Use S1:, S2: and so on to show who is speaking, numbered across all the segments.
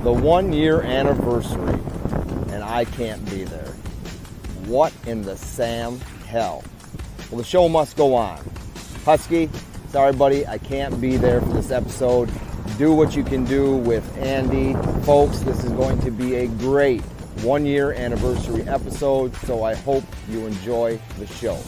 S1: The 1 year anniversary, and I can't be there. What in the Sam hell? Well, the show must go on. Husky, sorry buddy, I can't be there for this episode. Do what you can do with Andy. Folks, this is going to be a great 1 year anniversary episode, so I hope you enjoy the show.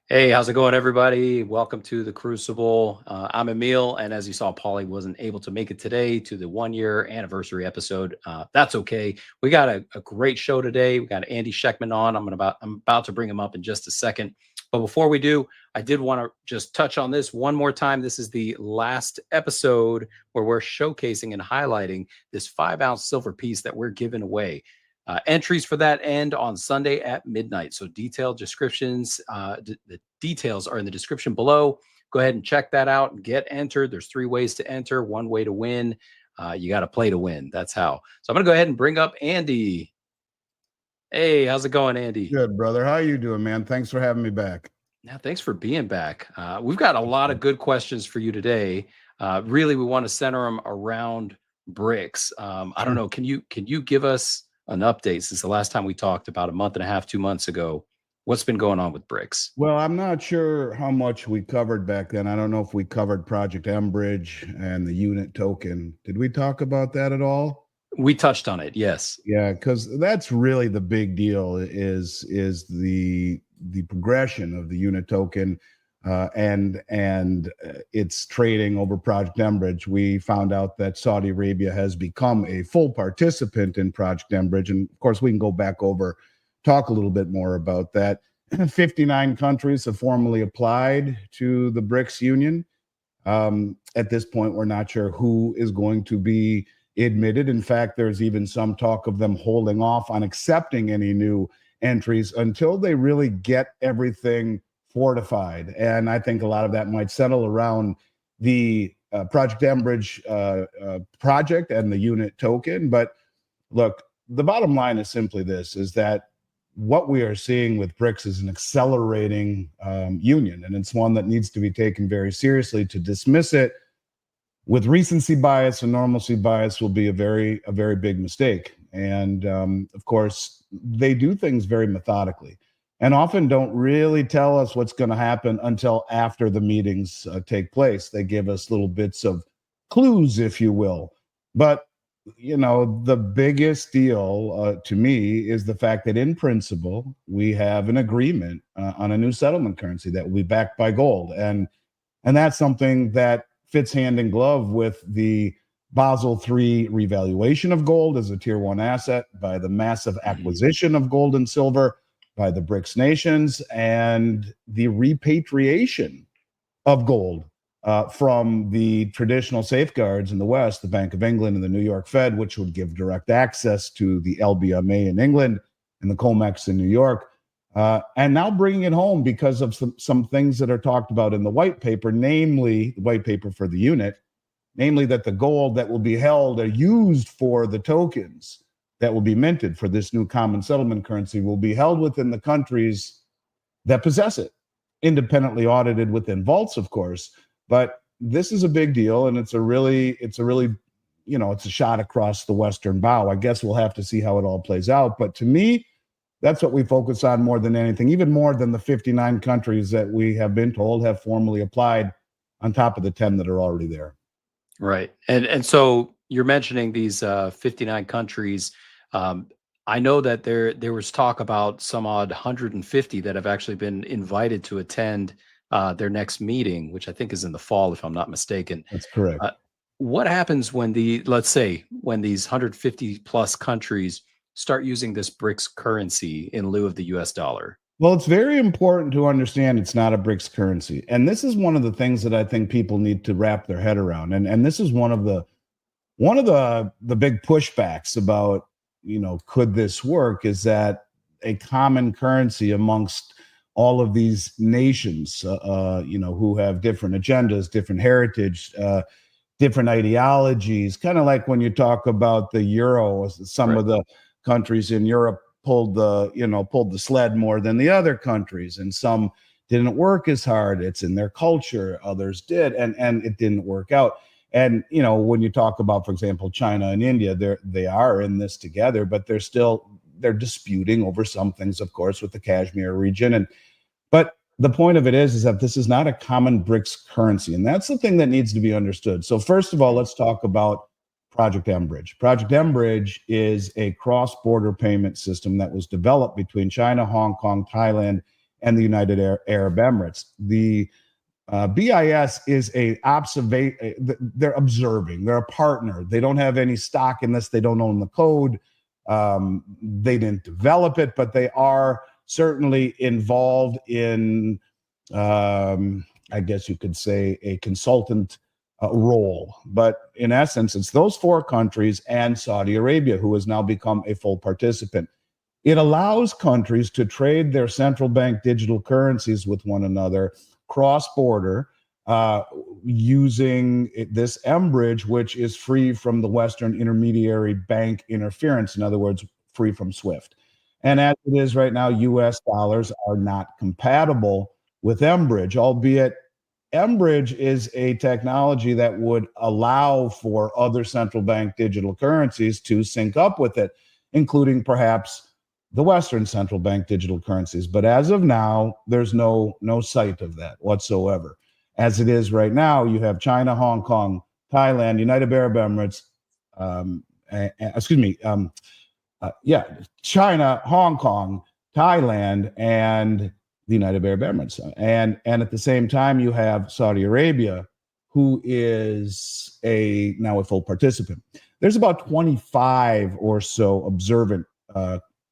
S2: Hey, how's it going, everybody? Welcome to the Crucible. I'm Emil, and as you saw, Paulie wasn't able to make it today to the 1 year anniversary episode. That's okay. We got a great show today. We got Andy Schectman on. I'm about to bring him up in just a second. But before we do, I did want to just touch on this one more time. This is the last episode where we're showcasing and highlighting this 5-ounce silver piece that we're giving away. Entries for that end on Sunday at midnight. So detailed descriptions, the details are in the description below. Go ahead and check that out and get entered. There's 3 ways to enter. 1 way to win. You got to play to win. That's how. So I'm going to go ahead and bring up Andy. Hey, how's it going, Andy?
S3: Good, brother. How you doing, man? Thanks for having me back.
S2: Yeah, thanks for being back. We've got a lot of good questions for you today. Really, we want to center them around BRICS. I don't know. Can you give us an update since the last time we talked about a month and a half, 2 months ago? What's been going on with BRICS?
S3: Well, I'm not sure how much we covered back then. I don't know if we covered Project Bridge and the unit token. Did we talk about that at all?
S2: We touched on it, yes.
S3: Yeah, because that's really the big deal is the progression of the unit token and its trading over Project Bridge. We found out that Saudi Arabia has become a full participant in Project Bridge, and of course we can go back over, talk a little bit more about that. 59 countries have formally applied to the BRICS Union. At this point, we're not sure who is going to be admitted. In fact, there's even some talk of them holding off on accepting any new entries until they really get everything fortified. And I think a lot of that might settle around the Project Bridge project and the unit token. But look, the bottom line is simply this, is that what we are seeing with BRICS is an accelerating union, and it's one that needs to be taken very seriously. To dismiss it with recency bias and normalcy bias will be a very big mistake. And of course, they do things very methodically and often don't really tell us what's going to happen until after the meetings take place. They give us little bits of clues, if you will. But, you know, the biggest deal to me is the fact that in principle, we have an agreement on a new settlement currency that will be backed by gold. And that's something that fits hand in glove with the Basel III revaluation of gold as a tier 1 asset, by the massive acquisition of gold and silver by the BRICS nations, and the repatriation of gold from the traditional safeguards in the West, the Bank of England and the New York Fed, which would give direct access to the LBMA in England and the COMEX in New York. And now bringing it home because of some things that are talked about in the white paper, namely the white paper for the unit, namely that the gold that will be held or used for the tokens that will be minted for this new common settlement currency will be held within the countries that possess it, independently audited within vaults, of course. But this is a big deal, and it's a really, you know, it's a shot across the Western bow. I guess we'll have to see how it all plays out. But to me, that's what we focus on more than anything, even more than the 59 countries that we have been told have formally applied on top of the 10 that are already there.
S2: Right. And so you're mentioning these 59 countries. I know that there was talk about some odd 150 that have actually been invited to attend their next meeting, which I think is in the fall, if I'm not mistaken.
S3: That's correct.
S2: What happens when let's say when these 150 plus countries start using this BRICS currency in lieu of the US dollar?
S3: Well, it's very important to understand it's not a BRICS currency. And this is one of the things that I think people need to wrap their head around. And this is one of the big pushbacks about, you know, could this work, is that a common currency amongst all of these nations, you know, who have different agendas, different heritage, different ideologies, kind of like when you talk about the euro, some of the countries in Europe pulled the sled more than the other countries, and some didn't work as hard. It's in their culture. Others did, and it didn't work out. And when you talk about, for example, China and India, they are in this together, but they're disputing over some things, of course, with the Kashmir region. But the point of it is that this is not a common BRICS currency, and that's the thing that needs to be understood. So first of all, let's talk about Project mBridge. Project mBridge is a cross-border payment system that was developed between China, Hong Kong, Thailand, and the United Arab Emirates. The BIS is they're observing. They're a partner. They don't have any stock in this. They don't own the code. They didn't develop it, but they are certainly involved in, I guess you could say, a consultant role. But in essence, it's those four countries and Saudi Arabia, who has now become a full participant. It allows countries to trade their central bank digital currencies with one another cross-border using this mBridge, which is free from the Western intermediary bank interference. In other words, free from SWIFT. And as it is right now, US dollars are not compatible with mBridge, albeit mBridge is a technology that would allow for other central bank digital currencies to sync up with it, including perhaps the Western central bank digital currencies. But as of now, there's no sight of that whatsoever. As it is right now, you have China, Hong Kong, Thailand, United Arab Emirates, China, Hong Kong, Thailand, and the United Arab Emirates. And at the same time, you have Saudi Arabia, who is now a full participant. There's about 25 or so observant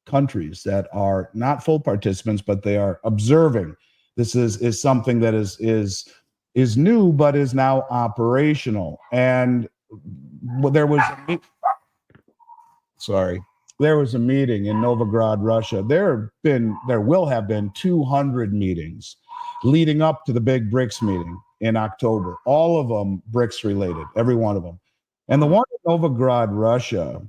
S3: countries that are not full participants, but they are observing. This is something that is new, but is now operational. And there was a meeting in Novograd, Russia. There will have been 200 meetings leading up to the big BRICS meeting in October. All of them BRICS related, every one of them. And the one in Novograd, Russia,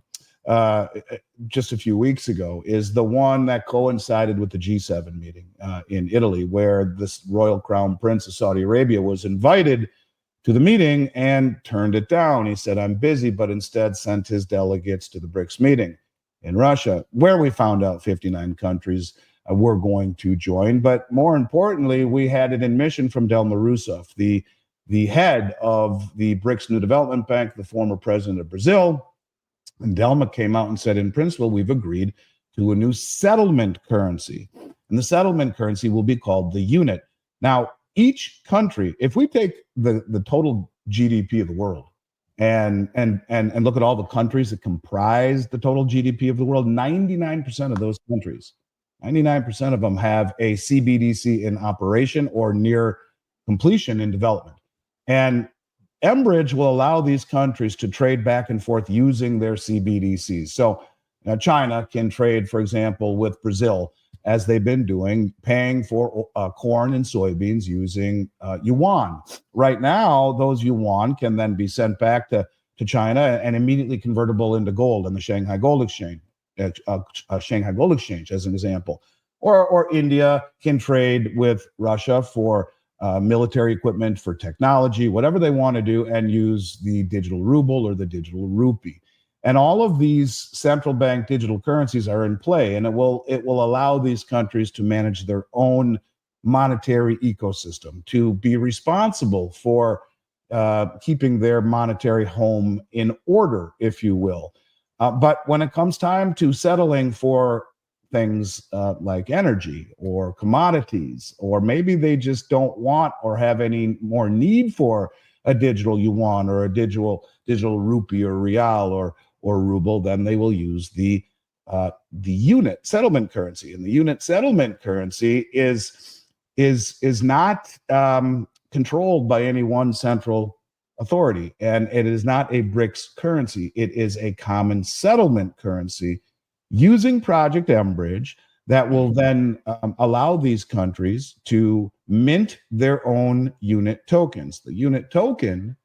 S3: just a few weeks ago, is the one that coincided with the G7 meeting in Italy, where this royal crown prince of Saudi Arabia was invited to the meeting and turned it down. He said, "I'm busy," but instead sent his delegates to the BRICS meeting in Russia, where we found out 59 countries were going to join. But more importantly, we had an admission from Dilma Rousseff, the head of the BRICS New Development Bank, the former president of Brazil. And Dilma came out and said, in principle, we've agreed to a new settlement currency. And the settlement currency will be called the unit. Now, each country, if we take the total GDP of the world and look at all the countries that comprise the total GDP of the world, 99% of those countries, 99% of them have a CBDC in operation or near completion in development. And mBridge will allow these countries to trade back and forth using their CBDCs. So China can trade, for example, with Brazil, as they've been doing, paying for corn and soybeans using yuan. Right now, those yuan can then be sent back to China and immediately convertible into gold in the Shanghai Gold Exchange, as an example. Or India can trade with Russia for military equipment, for technology, whatever they want to do, and use the digital ruble or the digital rupee. And all of these central bank digital currencies are in play, and it will allow these countries to manage their own monetary ecosystem, to be responsible for keeping their monetary home in order, if you will. But when it comes time to settling for things like energy or commodities, or maybe they just don't want or have any more need for a digital yuan or a digital rupee or real or ruble, then they will use the unit settlement currency. And the unit settlement currency is not controlled by any one central authority, and it is not a BRICS currency. It is a common settlement currency using Project mBridge that will then allow these countries to mint their own unit tokens. The unit token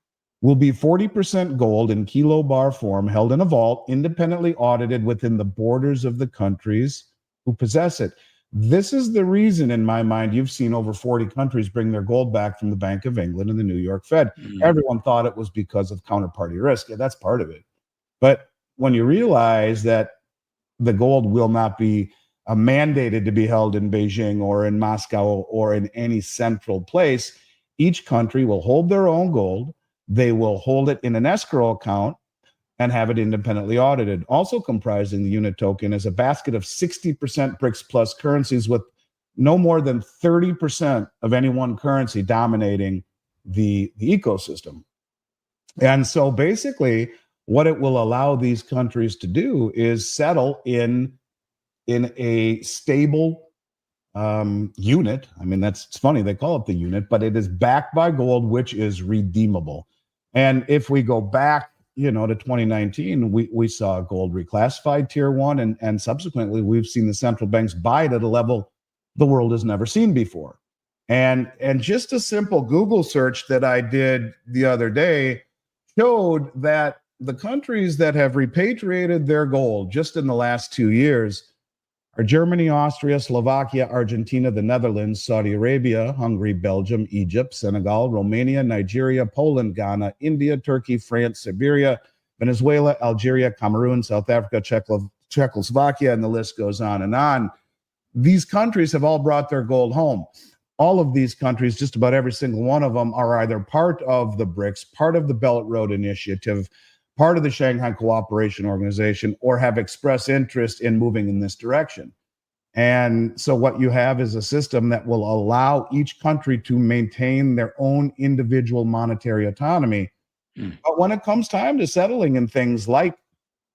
S3: will be 40% gold in kilo bar form held in a vault, independently audited within the borders of the countries who possess it. This is the reason, in my mind, you've seen over 40 countries bring their gold back from the Bank of England and the New York Fed. Everyone thought it was because of counterparty risk. Yeah, that's part of it. But when you realize that the gold will not be mandated to be held in Beijing or in Moscow or in any central place, each country will hold their own gold. They will hold it in an escrow account and have it independently audited. Also comprising the unit token is a basket of 60% BRICS plus currencies with no more than 30% of any one currency dominating the ecosystem. And so basically, what it will allow these countries to do is settle in a stable unit. I mean, it's funny, they call it the unit, but it is backed by gold, which is redeemable. And if we go back, to 2019, we saw gold reclassified tier 1, and subsequently we've seen the central banks buy it at a level the world has never seen before. And just a simple Google search that I did the other day showed that the countries that have repatriated their gold just in the last 2 years are Germany, Austria, Slovakia, Argentina, the Netherlands, Saudi Arabia, Hungary, Belgium, Egypt, Senegal, Romania, Nigeria, Poland, Ghana, India, Turkey, France, Siberia, Venezuela, Algeria, Cameroon, South Africa, Czechoslovakia, and the list goes on and on. These countries have all brought their gold home. All of these countries, just about every single one of them, are either part of the BRICS, part of the Belt and Road Initiative, part of the Shanghai Cooperation Organization, or have expressed interest in moving in this direction. And so what you have is a system that will allow each country to maintain their own individual monetary autonomy. But when it comes time to settling in things like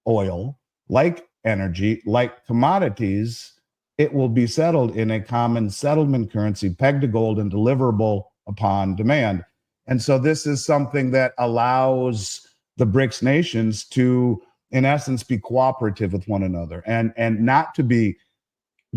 S3: oil, like energy, like commodities, it will be settled in a common settlement currency pegged to gold and deliverable upon demand. And so this is something that allows the BRICS nations to, in essence, be cooperative with one another and not to be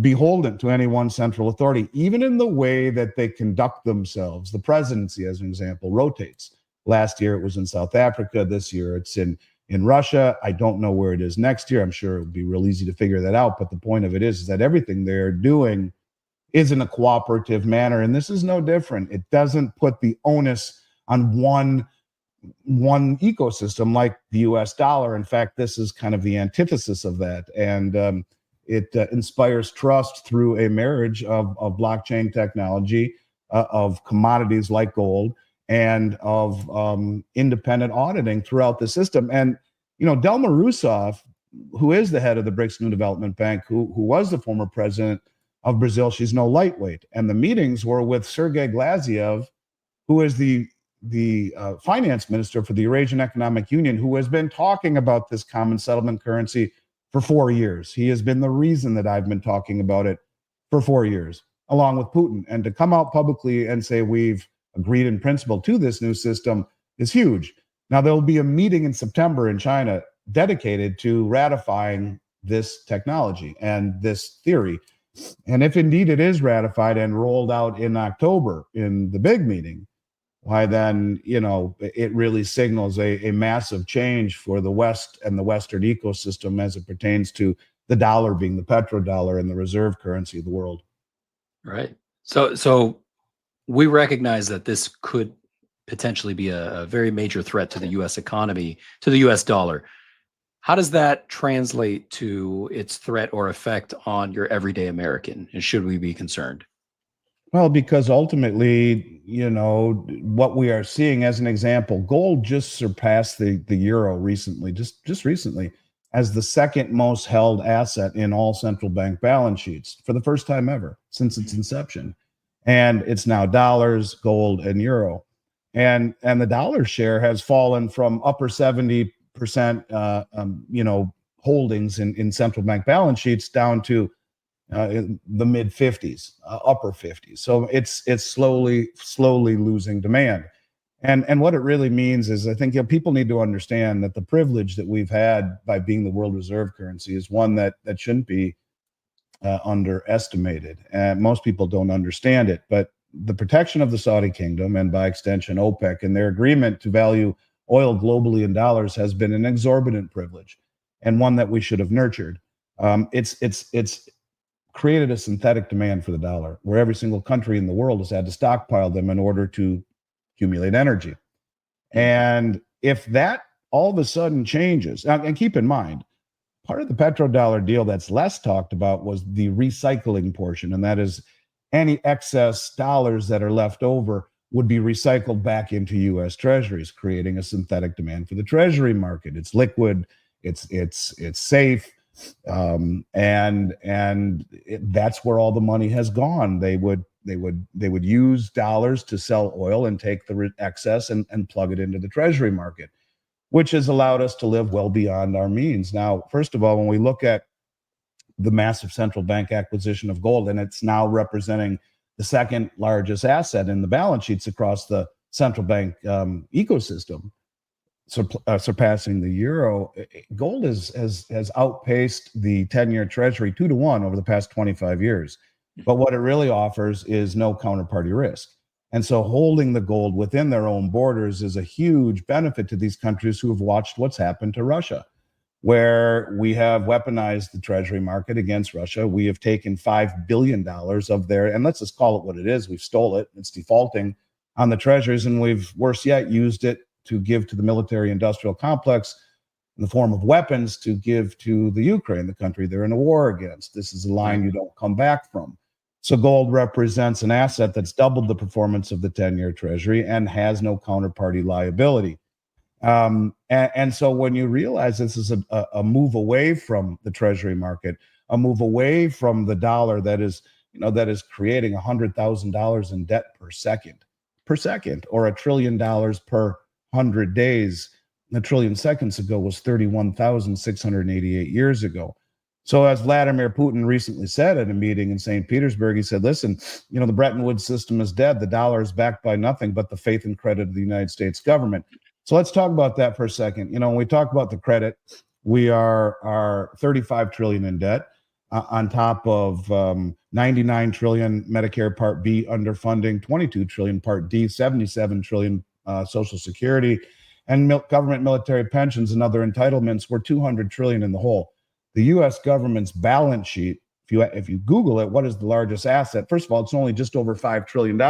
S3: beholden to any one central authority, even in the way that they conduct themselves. The presidency, as an example, rotates. Last year, it was in South Africa. This year, it's in Russia. I don't know where it is next year. I'm sure it would be real easy to figure that out. But the point of it is that everything they're doing is in a cooperative manner. And this is no different. It doesn't put the onus on one ecosystem like the US dollar. In fact, this is kind of the antithesis of that. And it inspires trust through a marriage of blockchain technology, of commodities like gold, and of independent auditing throughout the system. And, Dilma Rousseff, who is the head of the BRICS New Development Bank, who was the former president of Brazil, she's no lightweight. And the meetings were with Sergei Glaziev, who is the finance minister for the Eurasian Economic Union, who has been talking about this common settlement currency for 4 years. He has been the reason that I've been talking about it for 4 years, along with Putin. And to come out publicly and say we've agreed in principle to this new system is huge. Now, there will be a meeting in September in China dedicated to ratifying this technology and this theory. And if indeed it is ratified and rolled out in October in the big meeting, why then, it really signals a massive change for the West and the Western ecosystem as it pertains to the dollar being the petrodollar and the reserve currency of the world.
S2: Right. So we recognize that this could potentially be a very major threat to the U.S. economy, to the U.S. dollar. How does that translate to its threat or effect on your everyday American? And should we be concerned?
S3: Well, because ultimately, what we are seeing as an example, gold just surpassed the euro recently, just recently, as the second most held asset in all central bank balance sheets for the first time ever since its inception. And it's now dollars, gold, and euro. And the dollar share has fallen from upper 70%, holdings in central bank balance sheets down to in the mid 50s, upper 50s. So it's slowly losing demand. And what it really means is, I think people need to understand that the privilege that we've had by being the world reserve currency is one that shouldn't be underestimated. And most people don't understand it. But the protection of the Saudi kingdom, and by extension OPEC, and their agreement to value oil globally in dollars has been an exorbitant privilege, and one that we should have nurtured. It's created a synthetic demand for the dollar, where every single country in the world has had to stockpile them in order to accumulate energy. And if that all of a sudden changes, and keep in mind, part of the petrodollar deal that's less talked about was the recycling portion, and that is any excess dollars that are left over would be recycled back into U.S. Treasuries, creating a synthetic demand for the Treasury market. It's liquid, it's safe, that's where all the money has gone. They would use dollars to sell oil and take the excess and plug it into the Treasury market, which has allowed us to live well beyond our means. Now, first of all, when we look at the massive central bank acquisition of gold, and it's now representing the second largest asset in the balance sheets across the central bank ecosystem, surpassing the euro, gold has outpaced the 10-year Treasury 2-to-1 over the past 25 years. But what it really offers is no counterparty risk. And so holding the gold within their own borders is a huge benefit to these countries who have watched what's happened to Russia, where we have weaponized the Treasury market against Russia. We have taken $5 billion of their, and let's just call it what it is, we've stole it, it's defaulting on the treasuries, and we've, worse yet, used it to give to the military-industrial complex in the form of weapons to give to the Ukraine, the country they're in a war against. This is a line you don't come back from. So gold represents an asset that's doubled the performance of the 10-year Treasury and has no counterparty liability. And so when you realize this is a move away from the Treasury market, a move away from the dollar that is creating $100,000 in debt per second, or $1 trillion per 100 days. A trillion seconds ago was 31,688 years ago. So as Vladimir Putin recently said at a meeting in St. Petersburg, he said, listen, the Bretton Woods system is dead. The dollar is backed by nothing but the faith and credit of the United States government. So let's talk about that for a second. When we talk about the credit, we are 35 trillion in debt on top of 99 trillion Medicare Part B underfunding, 22 trillion Part D, 77 trillion Social Security, and government military pensions and other entitlements. We're 200 trillion in the hole. The U.S. government's balance sheet, if you Google it, what is the largest asset? First of all, it's only just over $5 trillion.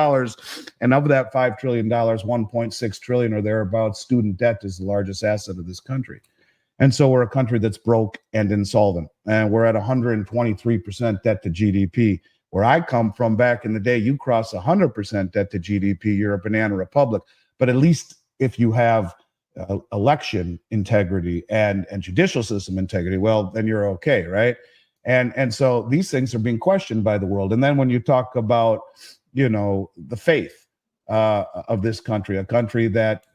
S3: And of that $5 trillion, 1.6 trillion or thereabouts, student debt is the largest asset of this country. And so we're a country that's broke and insolvent. And we're at 123% debt to GDP. Where I come from back in the day, you cross 100% debt to GDP, you're a banana republic. But at least if you have election integrity and judicial system integrity, well, then you're okay, right? And so these things are being questioned by the world. And then when you talk about, the faith of this country, a country that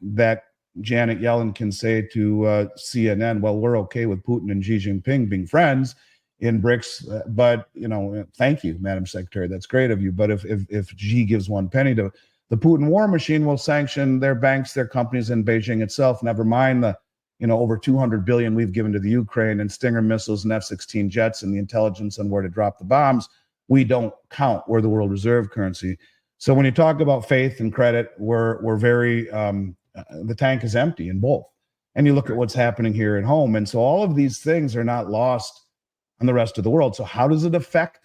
S3: Janet Yellen can say to CNN, well, we're okay with Putin and Xi Jinping being friends in BRICS, but thank you, Madam Secretary, that's great of you. But if Xi gives one penny to the Putin war machine, will sanction their banks, their companies in Beijing itself. Never mind the over 200 billion we've given to the Ukraine and Stinger missiles and F-16 jets and the intelligence on where to drop the bombs. We don't count. We're the world reserve currency. So when you talk about faith and credit, we're very the tank is empty in both. And you look at what's happening here at home, and so all of these things are not lost on the rest of the world. So how does it affect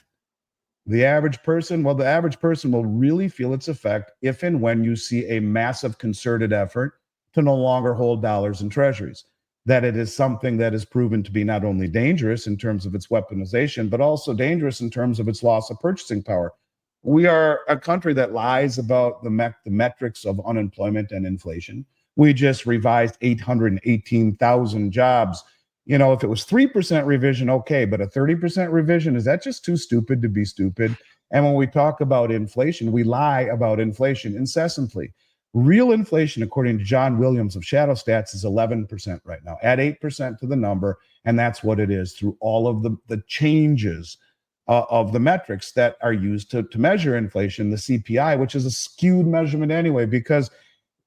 S3: the average person? Well, the average person will really feel its effect if and when you see a massive concerted effort to no longer hold dollars in treasuries, that it is something that is proven to be not only dangerous in terms of its weaponization, but also dangerous in terms of its loss of purchasing power. We are a country that lies about the metrics of unemployment and inflation. We just revised 818,000 jobs. If it was 3% revision, okay, but a 30% revision, is that just too stupid to be stupid? And when we talk about inflation, we lie about inflation incessantly. Real inflation, according to John Williams of Shadow Stats, is 11% right now. Add 8% to the number, and that's what it is through all of the changes of the metrics that are used to measure inflation, the CPI, which is a skewed measurement anyway, because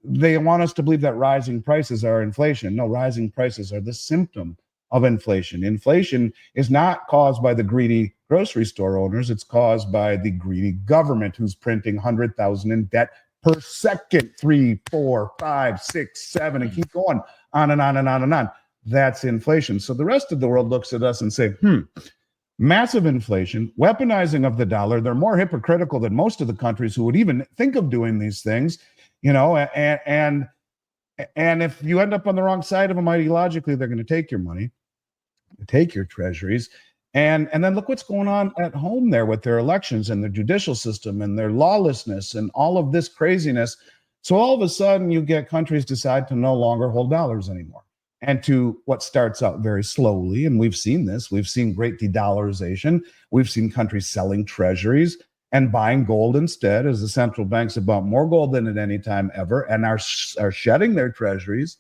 S3: they want us to believe that rising prices are inflation. No, rising prices are the symptom of inflation. Inflation is not caused by the greedy grocery store owners. It's caused by the greedy government who's printing 100,000 in debt per second, 3, 4, 5, 6, 7, and keep going on and on and on and on. That's inflation. So the rest of the world looks at us and say, massive inflation, weaponizing of the dollar. They're more hypocritical than most of the countries who would even think of doing these things, and if you end up on the wrong side of them ideologically, they're going to take your money, take your treasuries. And then look what's going on at home there with their elections and their judicial system and their lawlessness and all of this craziness. So all of a sudden you get countries decide to no longer hold dollars anymore. And to what starts out very slowly, and we've seen this, we've seen great de-dollarization. We've seen countries selling treasuries and buying gold instead, as the central banks have bought more gold than at any time ever and are shedding their treasuries.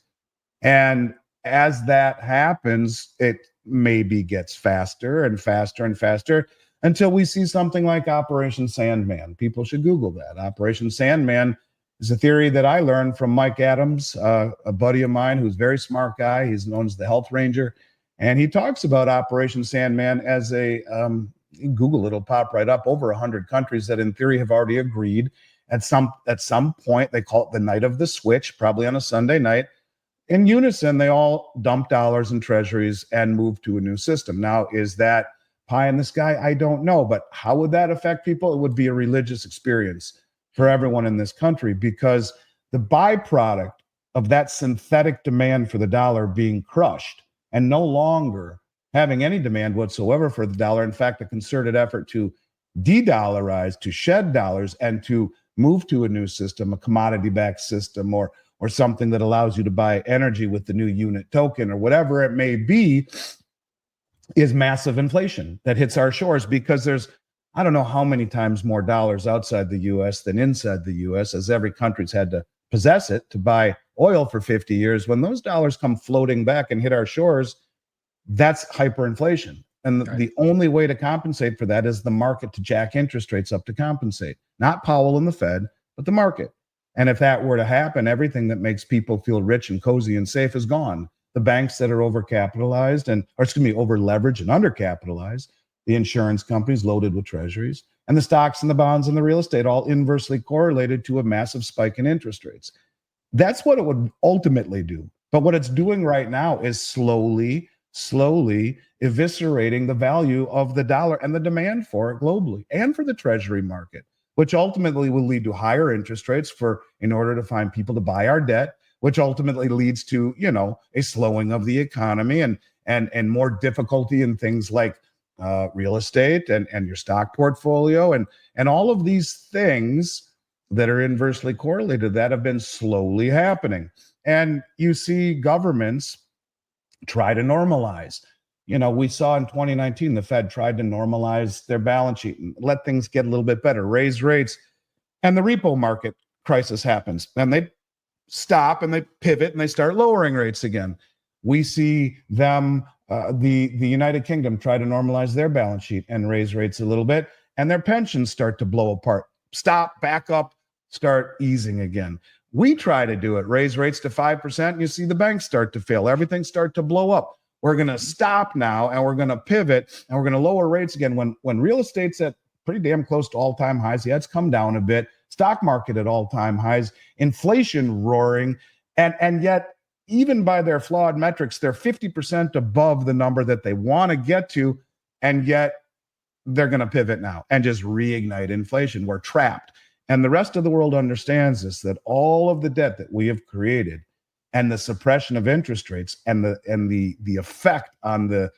S3: And as that happens, it maybe gets faster and faster and faster until we see something like Operation Sandman. People should Google that. Operation Sandman is a theory that I learned from Mike Adams, a buddy of mine who's a very smart guy. He's known as the Health Ranger. And he talks about Operation Sandman as a, Google it'll pop right up, over 100 countries that in theory have already agreed at some point. They call it the night of the switch, probably on a Sunday night. In unison, they all dump dollars and treasuries and move to a new system. Now, is that pie in the sky? I don't know. But how would that affect people? It would be a religious experience for everyone in this country, because the byproduct of that synthetic demand for the dollar being crushed and no longer having any demand whatsoever for the dollar, in fact, a concerted effort to de-dollarize, to shed dollars and to move to a new system, a commodity-backed system, or something that allows you to buy energy with the new unit token or whatever it may be, is massive inflation that hits our shores, because there's, I don't know how many times more dollars outside the U.S. than inside the U.S., as every country's had to possess it to buy oil for 50 years. When those dollars come floating back and hit our shores, that's hyperinflation. And the only way to compensate for that is the market to jack interest rates up to compensate. Not Powell and the Fed, but the market. And if that were to happen, everything that makes people feel rich and cozy and safe is gone. The banks that are overcapitalized over-leveraged and undercapitalized, the insurance companies loaded with treasuries, and the stocks and the bonds and the real estate all inversely correlated to a massive spike in interest rates. That's what it would ultimately do. But what it's doing right now is slowly eviscerating the value of the dollar and the demand for it globally and for the treasury market, which ultimately will lead to higher interest rates in order to find people to buy our debt, which ultimately leads to, a slowing of the economy and more difficulty in things like real estate and your stock portfolio and all of these things that are inversely correlated that have been slowly happening. And you see governments try to normalize. We saw in 2019, the Fed tried to normalize their balance sheet and let things get a little bit better, raise rates, and the repo market crisis happens. And they stop and they pivot and they start lowering rates again. We see them, the United Kingdom, try to normalize their balance sheet and raise rates a little bit, and their pensions start to blow apart. Stop, back up, start easing again. We try to do it, raise rates to 5%, and you see the banks start to fail. Everything start to blow up. We're going to stop now, and we're going to pivot, and we're going to lower rates again. When real estate's at pretty damn close to all-time highs, yeah, it's come down a bit. Stock market at all-time highs, inflation roaring, and yet, even by their flawed metrics, they're 50% above the number that they want to get to, and yet they're going to pivot now and just reignite inflation. We're trapped. And the rest of the world understands this, that all of the debt that we have created and the suppression of interest rates and the effect on the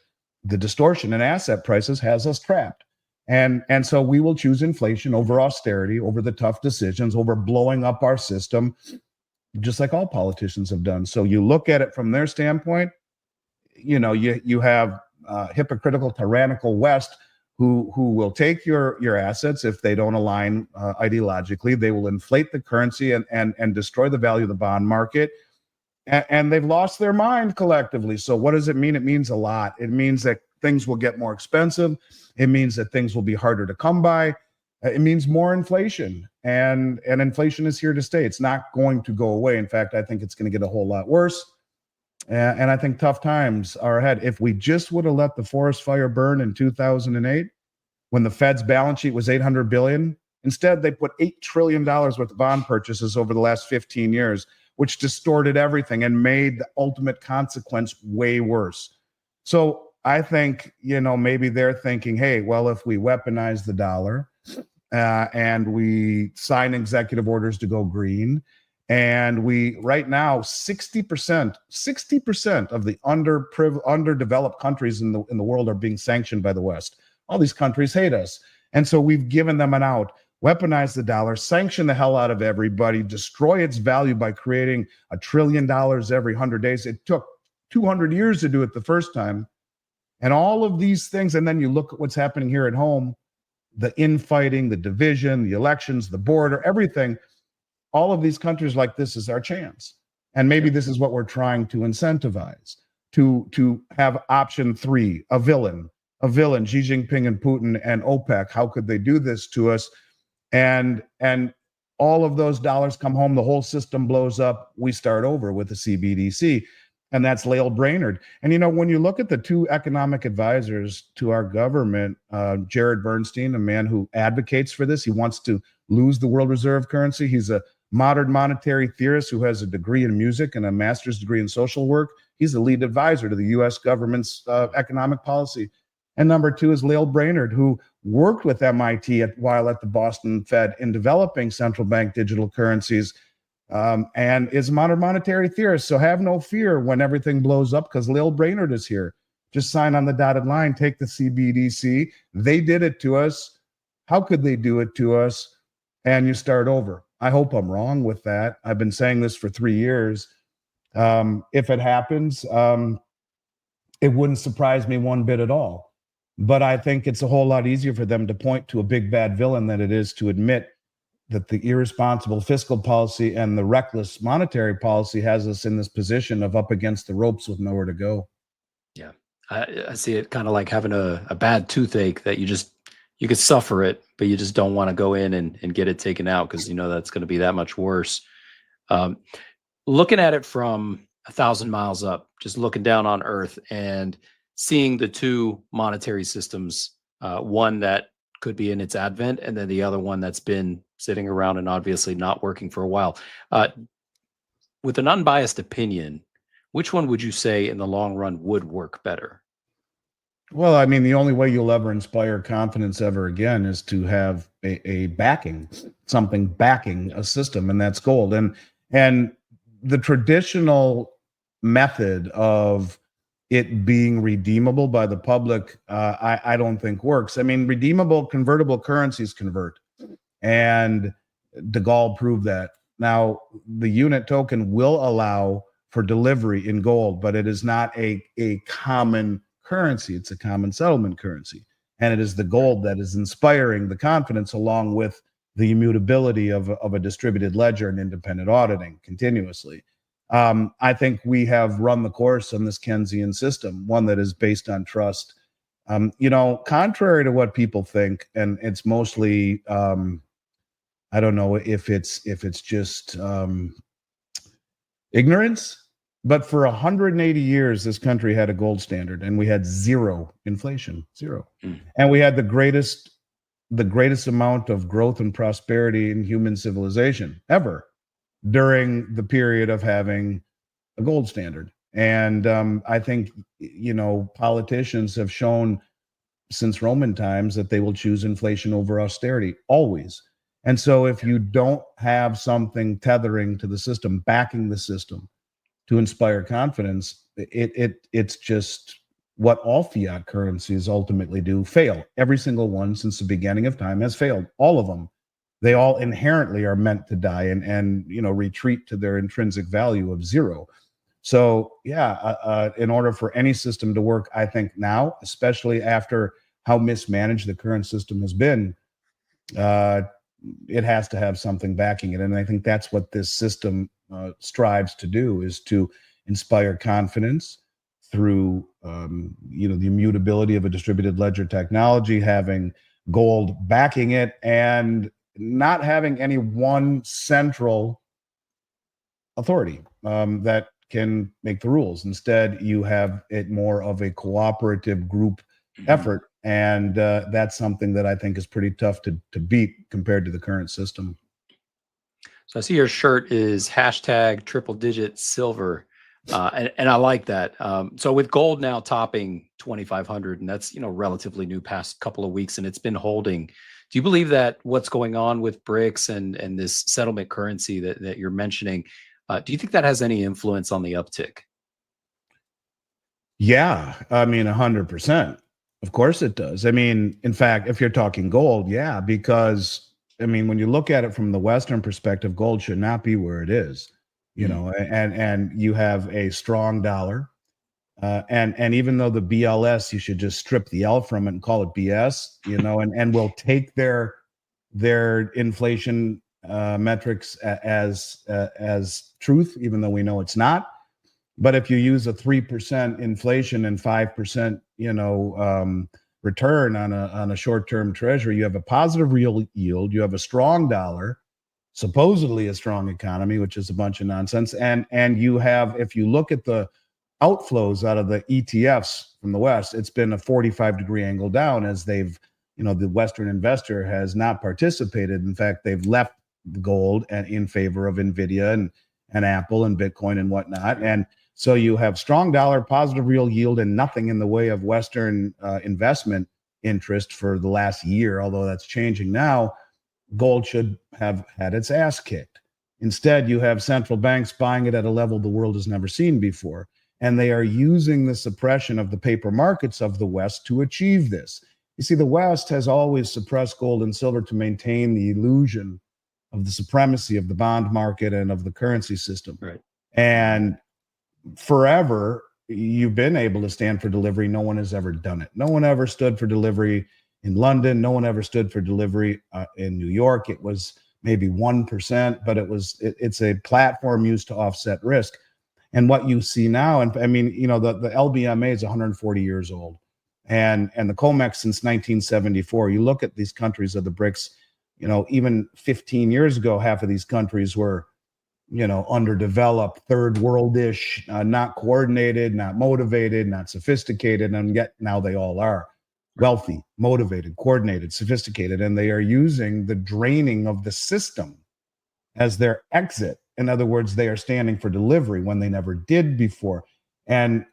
S3: distortion in asset prices has us trapped. And so we will choose inflation over austerity, over the tough decisions, over blowing up our system, just like all politicians have done. So you look at it from their standpoint, you have hypocritical, tyrannical West who will take your assets if they don't align ideologically. They will inflate the currency and destroy the value of the bond market. And they've lost their mind collectively. So what does it mean? It means a lot. It means that things will get more expensive. It means that things will be harder to come by. It means more inflation. And inflation is here to stay. It's not going to go away. In fact, I think it's going to get a whole lot worse. And I think tough times are ahead. If we just would have let the forest fire burn in 2008, when the Fed's balance sheet was $800 billion, Instead, they put $8 trillion worth of bond purchases over the last 15 years, which distorted everything and made the ultimate consequence way worse. So I think, maybe they're thinking, hey, well, if we weaponize the dollar and we sign executive orders to go green, and right now, 60% of the underdeveloped countries in the world are being sanctioned by the West. All these countries hate us. And so we've given them an out. Weaponize the dollar, sanction the hell out of everybody, destroy its value by creating $1 trillion every 100 days. It took 200 years to do it the first time. And all of these things, and then you look at what's happening here at home, the infighting, the division, the elections, the border, everything. All of these countries like this is our chance. And maybe this is what we're trying to incentivize, to have option 3, a villain, Xi Jinping and Putin and OPEC. How could they do this to us? And all of those dollars come home, the whole system blows up. We start over with the CBDC. And that's Lael Brainerd. And, when you look at the 2 economic advisors to our government, Jared Bernstein, a man who advocates for this, he wants to lose the world reserve currency. He's a modern monetary theorist who has a degree in music and a master's degree in social work. He's the lead advisor to the U.S. government's economic policy. And number 2 is Lael Brainerd, who worked with MIT while at the Boston Fed in developing central bank digital currencies, and is a modern monetary theorist. So have no fear when everything blows up, because Lael Brainerd is here. Just sign on the dotted line, take the CBDC. They did it to us. How could they do it to us? And you start over. I hope I'm wrong with that. I've been saying this for 3 years. If it happens, it wouldn't surprise me one bit at all. But I think it's a whole lot easier for them to point to a big bad villain than it is to admit that the irresponsible fiscal policy and the reckless monetary policy has us in this position of up against the ropes with nowhere to go.
S2: Yeah, I see it kind of like having a bad toothache that you could suffer it, but you just don't want to go in and get it taken out because that's going to be that much worse. Looking at it from 1,000 miles up, just looking down on Earth and seeing the 2 monetary systems, one that could be in its advent, and then the other one that's been sitting around and obviously not working for a while. With an unbiased opinion, which one would you say in the long run would work better?
S3: Well, I mean, the only way you'll ever inspire confidence ever again is to have a backing, something backing a system, and that's gold. And the traditional method of it being redeemable by the public, I don't think works. I mean, redeemable, convertible currencies convert. And de Gaulle proved that. Now, the unit token will allow for delivery in gold, but it is not a common currency. It's a common settlement currency. And it is the gold that is inspiring the confidence, along with the immutability of a distributed ledger and independent auditing continuously. I think we have run the course on this Keynesian system, one that is based on trust. Contrary to what people think, and it's mostly, I don't know if it's just ignorance, but for 180 years, this country had a gold standard, and we had zero inflation, zero. And we had the greatest amount of growth and prosperity in human civilization ever during the period of having a gold standard. And I think, politicians have shown since Roman times that they will choose inflation over austerity, always. And so if you don't have something tethering to the system, backing the system to inspire confidence, it's just what all fiat currencies ultimately do: fail. Every single one since the beginning of time has failed. All of them. They all inherently are meant to die and retreat to their intrinsic value of zero. So in order for any system to work, I think now, especially after how mismanaged the current system has been, it has to have something backing it. And I think that's what this system strives to do, is to inspire confidence through the immutability of a distributed ledger technology, having gold backing it, and not having any one central authority that can make the rules. Instead, you have it more of a cooperative group effort And that's something that I think is pretty tough to beat compared to the current system.
S2: So I see your shirt is hashtag triple digit silver. And I like that. So with gold now topping 2,500, and that's, relatively new past couple of weeks, and it's been holding. Do you believe that what's going on with BRICS and this settlement currency that you're mentioning, do you think that has any influence on the uptick?
S3: Yeah, I mean, 100%. Of course it does. I mean, in fact, if you're talking gold, yeah, because I mean, when you look at it from the Western perspective, gold should not be where it is, and you have a strong dollar, and even though the BLS, you should just strip the L from it and call it BS, and we'll take their inflation metrics as truth, even though we know it's not. But if you use a 3% inflation and 5%, return on a short-term treasury, you have a positive real yield. You have a strong dollar, supposedly a strong economy, which is a bunch of nonsense. And you have, if you look at the outflows out of the ETFs from the West, it's been a 45-degree angle down as they've, the Western investor has not participated. In fact, they've left gold and in favor of Nvidia and Apple and Bitcoin and whatnot. And so you have strong dollar, positive real yield, and nothing in the way of Western investment interest for the last year, although that's changing now. Gold should have had its ass kicked. Instead, you have central banks buying it at a level the world has never seen before. And they are using the suppression of the paper markets of the West to achieve this. You see, the West has always suppressed gold and silver to maintain the illusion of the supremacy of the bond market and of the currency system.
S2: Right.
S3: And forever, you've been able to stand for delivery. No one has ever done it. No one ever stood for delivery in London. No one ever stood for delivery in New York. It was maybe 1%, but it's a platform used to offset risk. And what you see now, and I mean, the LBMA is 140 years old, and the COMEX since 1974. You look at these countries of the BRICS, even 15 years ago, half of these countries were underdeveloped, third worldish, not coordinated, not motivated, not sophisticated, and yet now they all are wealthy, motivated, coordinated, sophisticated, and they are using the draining of the system as their exit. In other words, they are standing for delivery when they never did before. And,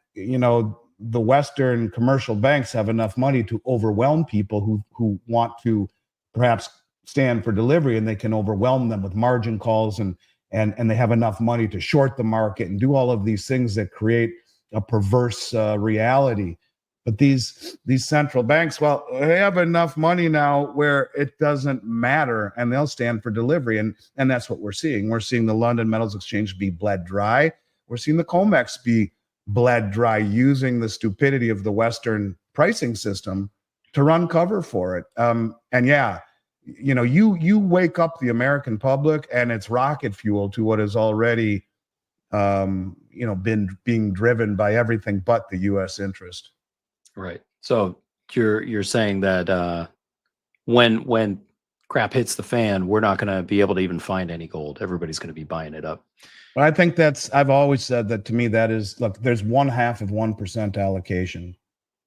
S3: the Western commercial banks have enough money to overwhelm people who want to perhaps stand for delivery, and they can overwhelm them with margin calls and they have enough money to short the market and do all of these things that create a perverse reality. But these central banks, well, they have enough money now where it doesn't matter, and they'll stand for delivery. And that's what we're seeing. We're seeing the London Metals Exchange be bled dry. We're seeing the COMEX be bled dry, using the stupidity of the Western pricing system to run cover for it. And yeah, you wake up the American public, and it's rocket fuel to what is already, been being driven by everything but the U.S. interest.
S2: Right. So you're saying that when crap hits the fan, we're not going to be able to even find any gold. Everybody's going to be buying it up.
S3: But I think I've always said that to me, that is, look, there's 0.5% allocation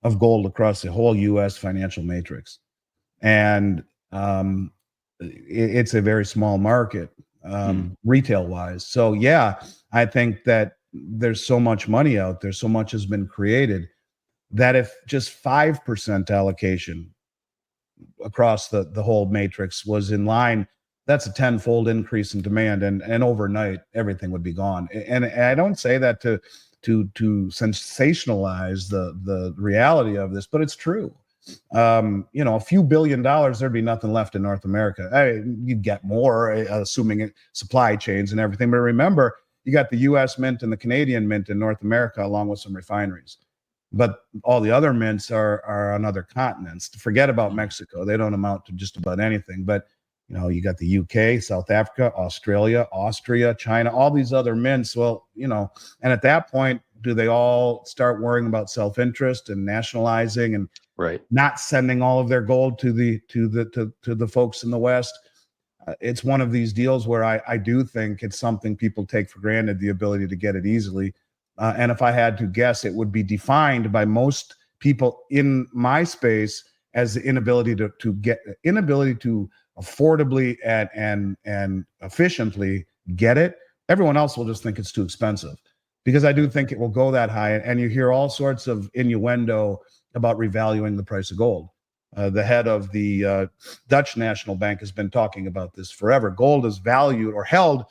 S3: of gold across the whole U.S. financial matrix. And it's a very small market, retail wise. So yeah, I think that there's so much money out there, so much has been created, that if just 5% allocation across the whole matrix was in line, that's a 10-fold increase in demand, and overnight everything would be gone. And I don't say that to sensationalize the reality of this, but it's true. A few $1 billion, there'd be nothing left in North America. You'd get more, assuming supply chains and everything. But remember, you got the U.S. mint and the Canadian mint in North America, along with some refineries. But all the other mints are on other continents. Forget about Mexico; they don't amount to just about anything. But you got the UK, South Africa, Australia, Austria, China, all these other mints. Well, and at that point, do they all start worrying about self-interest and nationalizing and not sending all of their gold to the folks in the West? It's one of these deals where I do think it's something people take for granted, the ability to get it easily. And if I had to guess, it would be defined by most people in my space as the inability to affordably and efficiently get it. Everyone else will just think it's too expensive, because I do think it will go that high. And you hear all sorts of innuendo about revaluing the price of gold. The head of the Dutch National Bank has been talking about this forever. Gold is valued or held.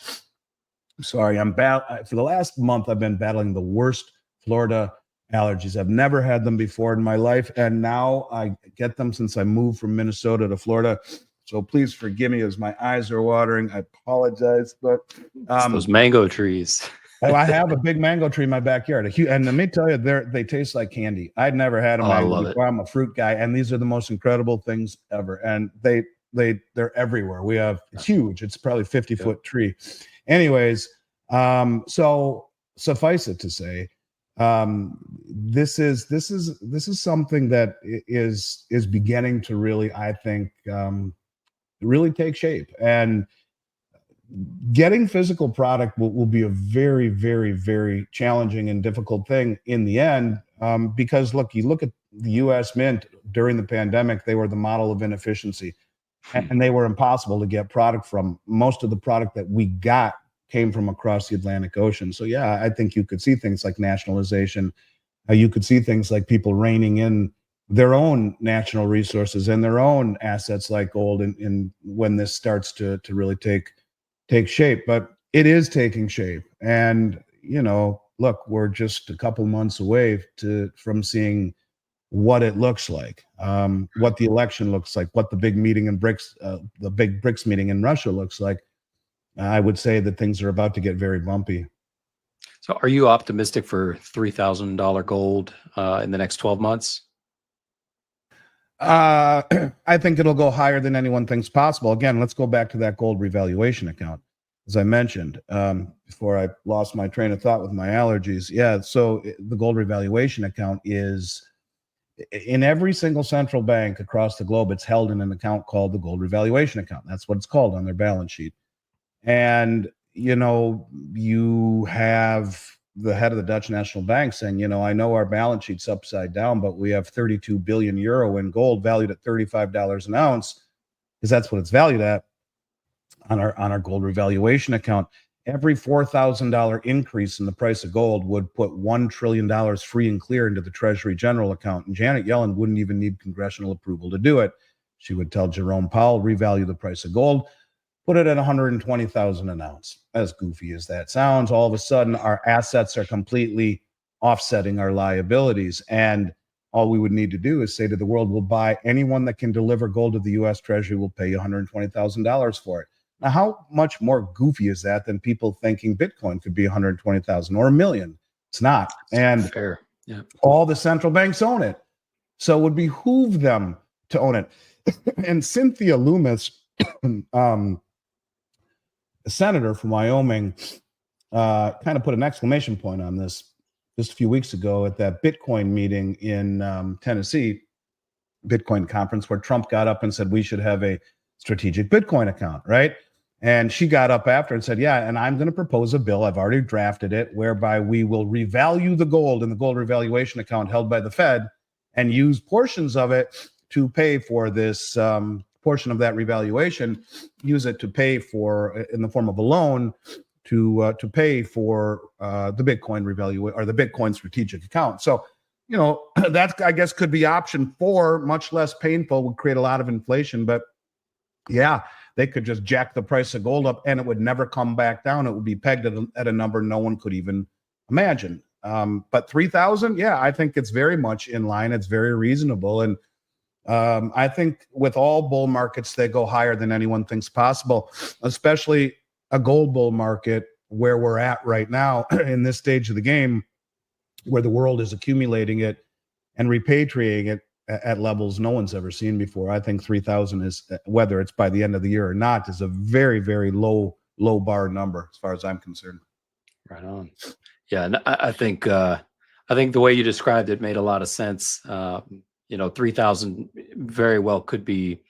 S3: For the last month, I've been battling the worst Florida allergies. I've never had them before in my life, and now I get them since I moved from Minnesota to Florida. So please forgive me as my eyes are watering. I apologize, but
S2: it's those mango trees.
S3: I have a big mango tree in my backyard, and let me tell you, they taste like candy. I'd never had a mango before. I'm a fruit guy, and these are the most incredible things ever. And they're everywhere. It's huge. It's probably 50-foot tree. Anyways, so suffice it to say, this is something that is beginning to really, I think, really take shape. And getting physical product will be a very, very, very challenging and difficult thing in the end, because you look at the U.S. Mint during the pandemic, they were the model of inefficiency, and they were impossible to get product from. Most of the product that we got came from across the Atlantic Ocean. So yeah, I think you could see things like nationalization. You could see things like people reining in their own national resources and their own assets like gold, in when this starts to really take shape. But it is taking shape, and look, we're just a couple months away from seeing what it looks like, what the election looks like, what the big meeting in BRICS, the big BRICS meeting in Russia looks like. I would say that things are about to get very bumpy.
S2: So are you optimistic for $3,000 gold in the next 12 months?
S3: I think it'll go higher than anyone thinks possible. Again, let's go back to that gold revaluation account, as I mentioned, before I lost my train of thought with my allergies. Yeah, so the gold revaluation account is in every single central bank across the globe. It's held in an account called the gold revaluation account. That's what it's called on their balance sheet. And, you have the head of the Dutch National Bank saying, I know our balance sheet's upside down, but we have 32 billion euro in gold valued at $35 an ounce, because that's what it's valued at on our gold revaluation account. Every $4,000 increase in the price of gold would put $1 trillion free and clear into the Treasury General account. And Janet Yellen wouldn't even need congressional approval to do it. She would tell Jerome Powell, revalue the price of gold, put it at 120,000 an ounce. As goofy as that sounds, all of a sudden our assets are completely offsetting our liabilities. And all we would need to do is say to the world, we'll buy anyone that can deliver gold to the U.S. Treasury, will pay you $120,000 for it. Now, how much more goofy is that than people thinking Bitcoin could be 120,000 or $1 million? It's not. And
S2: fair. Yeah.
S3: All the central banks own it. So it would behoove them to own it. And Cynthia Loomis, a senator from Wyoming, kind of put an exclamation point on this just a few weeks ago at that Bitcoin meeting in Tennessee, Bitcoin conference, where Trump got up and said we should have a strategic Bitcoin account, right? And she got up after and said, yeah, and I'm going to propose a bill, I've already drafted it, whereby we will revalue the gold in the gold revaluation account held by the Fed and use portions of it to pay for this portion of that revaluation, use it to pay for, in the form of a loan, to pay for the Bitcoin revalue or the Bitcoin strategic account. So, that, I guess, could be option 4, much less painful, would create a lot of inflation. But yeah, they could just jack the price of gold up and it would never come back down. It would be pegged at a number no one could even imagine. But 3,000, yeah, I think it's very much in line. It's very reasonable. And I think with all bull markets, they go higher than anyone thinks possible, especially a gold bull market where we're at right now in this stage of the game, where the world is accumulating it and repatriating it at levels no one's ever seen before. I think 3,000 is, whether it's by the end of the year or not, is a very, very low bar number as far as I'm concerned.
S2: Right on. Yeah, and I think the way you described it made a lot of sense. 3,000 very well could be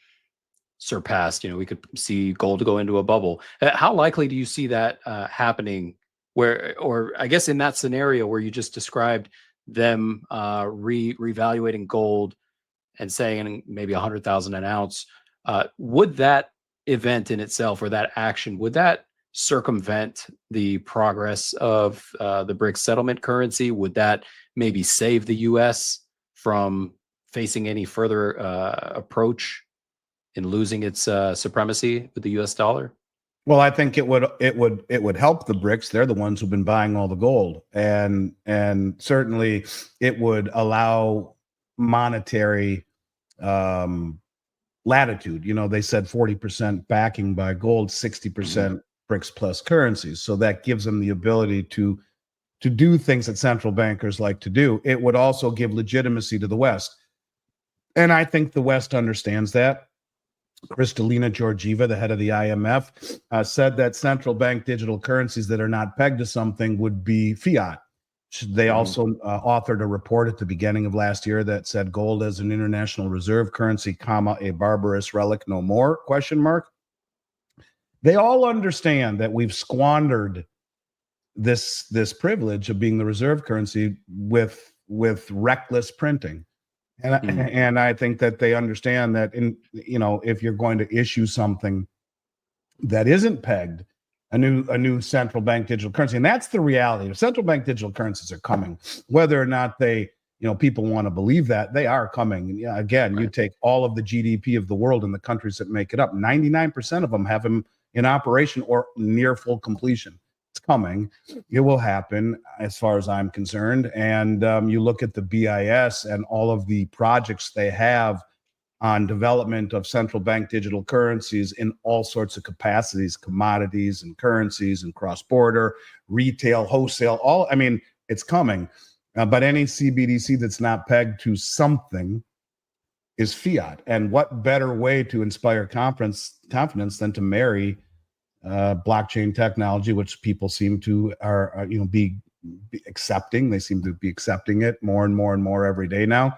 S2: surpassed. We could see gold go into a bubble. How likely do you see that happening? Or I guess in that scenario where you just described, them revaluating gold and saying maybe 100,000 an ounce, would that event in itself, or that action, would that circumvent the progress of the BRICS settlement currency? Would that maybe save the U.S. from facing any further approach in losing its supremacy with the U.S. dollar?
S3: Well, I think it would help the BRICS. They're the ones who've been buying all the gold, and certainly it would allow monetary latitude. You know, they said 40% backing by gold, 60% BRICS plus currencies. So that gives them the ability to do things that central bankers like to do. It would also give legitimacy to the West, and I think the West understands that. Kristalina Georgieva, the head of the IMF, said that central bank digital currencies that are not pegged to something would be fiat. They also authored a report at the beginning of last year that said gold as an international reserve currency, comma, a barbarous relic no more, question mark. They all understand that we've squandered this privilege of being the reserve currency with reckless printing. And I think that they understand that if you're going to issue something that isn't pegged, a new central bank digital currency, and that's the reality. Central bank digital currencies are coming, whether or not people want to believe that, they are coming. And again, you take all of the GDP of the world and the countries that make it up, 99% of them have them in operation or near full completion. It's coming. It will happen as far as I'm concerned. And you look at the BIS and all of the projects they have on development of central bank digital currencies in all sorts of capacities, commodities and currencies and cross-border, retail, wholesale, it's coming. But any CBDC that's not pegged to something is fiat. And what better way to inspire confidence than to marry blockchain technology, which people seem to be accepting. They seem to be accepting it more and more and more every day now,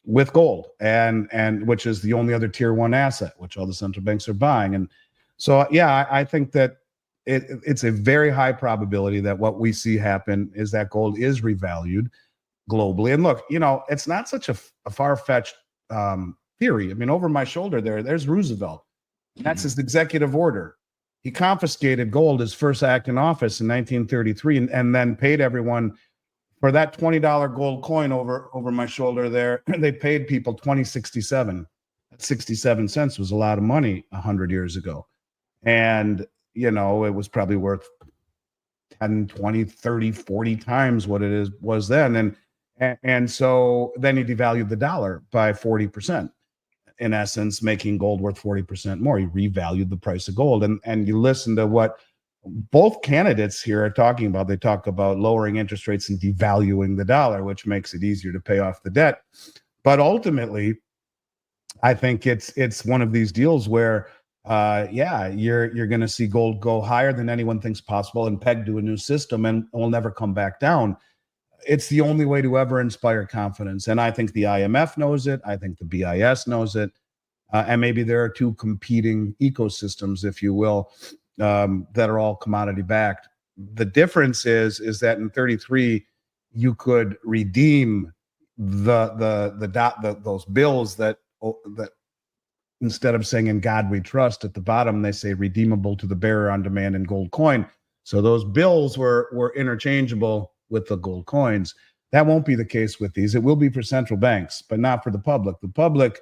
S3: with gold, and which is the only other tier one asset, which all the central banks are buying. And so, I think that it's a very high probability that what we see happen is that gold is revalued globally. And look, it's not such a far-fetched theory. I mean, over my shoulder there's Roosevelt. That's his executive order. He confiscated gold, his first act in office in 1933, and then paid everyone for that $20 gold coin over my shoulder there. They paid people $20.67. 67 cents was a lot of money 100 years ago. And, it was probably worth 10, 20, 30, 40 times what it was then. And so then he devalued the dollar by 40%. In essence, making gold worth 40% more. He revalued the price of gold. And you listen to what both candidates here are talking about. They talk about lowering interest rates and devaluing the dollar, which makes it easier to pay off the debt. But ultimately, I think it's one of these deals where, you're going to see gold go higher than anyone thinks possible and pegged to a new system, and will never come back down. It's the only way to ever inspire confidence. And I think the IMF knows it. I think the BIS knows it. And maybe there are two competing ecosystems, if you will, that are all commodity backed. The difference is that in 33, you could redeem those bills that instead of saying "In God We Trust" at the bottom, they say "redeemable to the bearer on demand" in gold coin. So those bills were interchangeable with the gold coins. That won't be the case with these. It will be for central banks, but not for the public. The public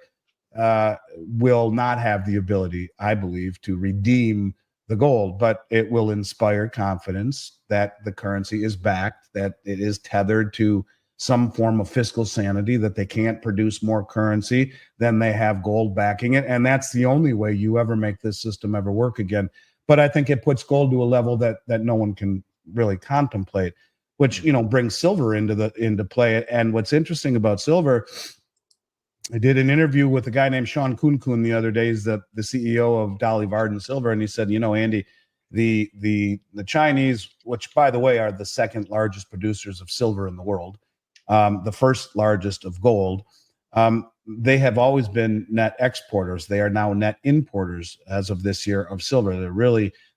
S3: will not have the ability, I believe, to redeem the gold, but it will inspire confidence that the currency is backed, that it is tethered to some form of fiscal sanity, that they can't produce more currency than they have gold backing it. And that's the only way you ever make this system ever work again. But I think it puts gold to a level that no one can really contemplate, which brings silver into play. And what's interesting about silver, I did an interview with a guy named Sean Kuhn the other day. He's the CEO of Dolly Varden Silver, and he said, Andy, the Chinese, which by the way are the second largest producers of silver in the world, the first largest of gold, they have always been net exporters. They are now net importers as of this year of silver.